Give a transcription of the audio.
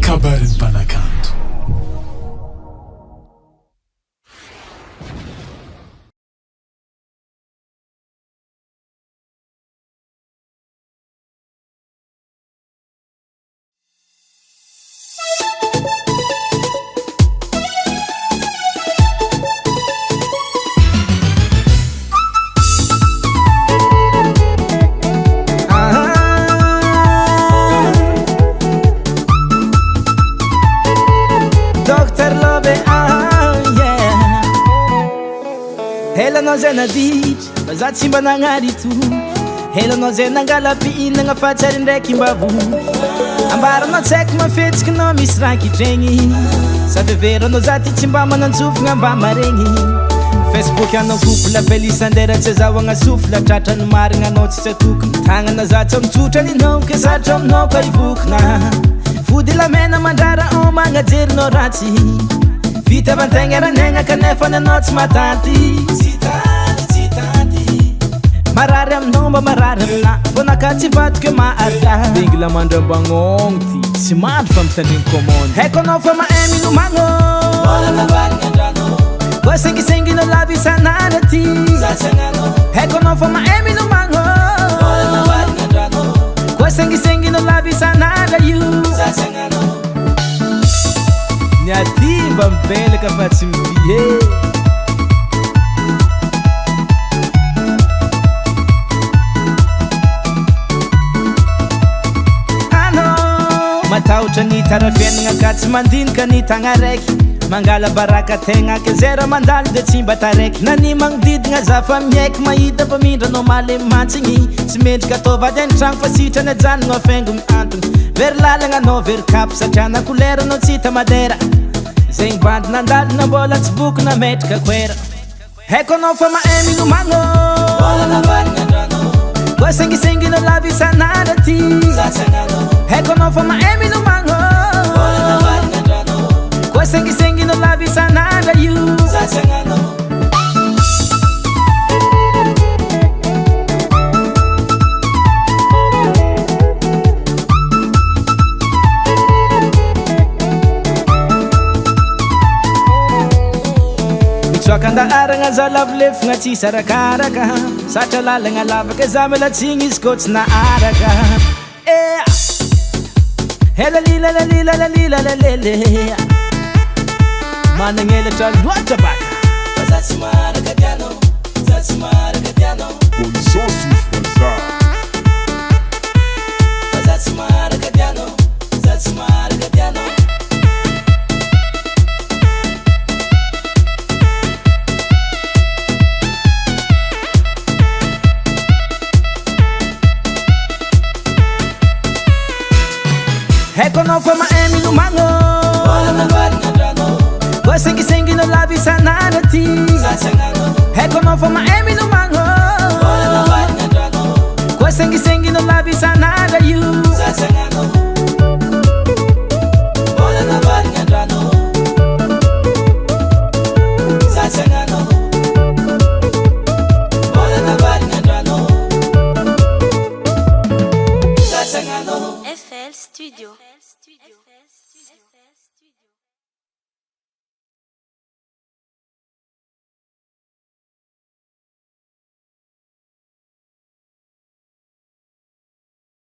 Kabarin Panakanto. Helanao zay naditry mba za tsy mba nagnarito. Helanao zay nangala-pihinagna fa tsary ndraiky mba voky. Ambaranao tsaiko mafetsikinao misy raha kitregny. Sady veranao za ty tsy mba manantsofigna mba maregny. Facebook anao couple appel isandera tsy azahoagna sofla. Tratrany marigna anao tsy satokony. Tagnana za tsy mitsotra ninao ke satria aminao koa ivokina. Fody lamena mandrara o magnajerinao ratsy. Vita vantegna ranegna kanefa nanao tsy matanty. Marary aminao mba marary amina. Vonaka tsy vadiko maarika. Dingla mandrambagnono ty tsy mandry fa mitandriny commande. Haiko anao fa mahay milomagno. Koa sengisenginao lava isan'andro ty. Haiko anao fa mahay milomagno. Koa sengisenginao lava isan'andro io. Ny aty mba mibelaka fa tsy mivie. Matahotra ny tarafiainagna ka tsy mandinika ny tagna raiky. Mangala baraka tegna ke zay raha mandalo de tsy mba taraiky. Na ny magnodidina za fa mihaiky mahita fa mindranao malemy mantsiny. Tsy mendrika atao vady an-tragno fa sitrany ajanogno afaingo miantony. Very lalagna anao very kapo satria na koleranao tsy hita madera. Zegny bandy nandalina mbola tsy voky na metrika koera. Haiko anao fa mahay milomagno. Koa sengisenginao lava isan'andro ty. Haiko anao fa mahay milomagno. Koa sengisenginao lava isan'andro io. Mitsoakan-daharagna za lavolefogna tsisy arakaraka. Satria lalagna lavaka za milatsigny izy koa tsy naharaka. Helalilalalilalalilalele managnelatry loatra baka. Fa za tsy maharaka tianao. Za tsy maharaka tianao. Conscious Fazar. Fa za tsy maharaka tianao. Za tsy maharaka tianao. Haiko anao fa mahay milomagno. Koa sengisenginao lava isan'andro ty. Haiko anao fa mahay milomagno. Koa sengisenginao lava isan'andro io. FL Studio.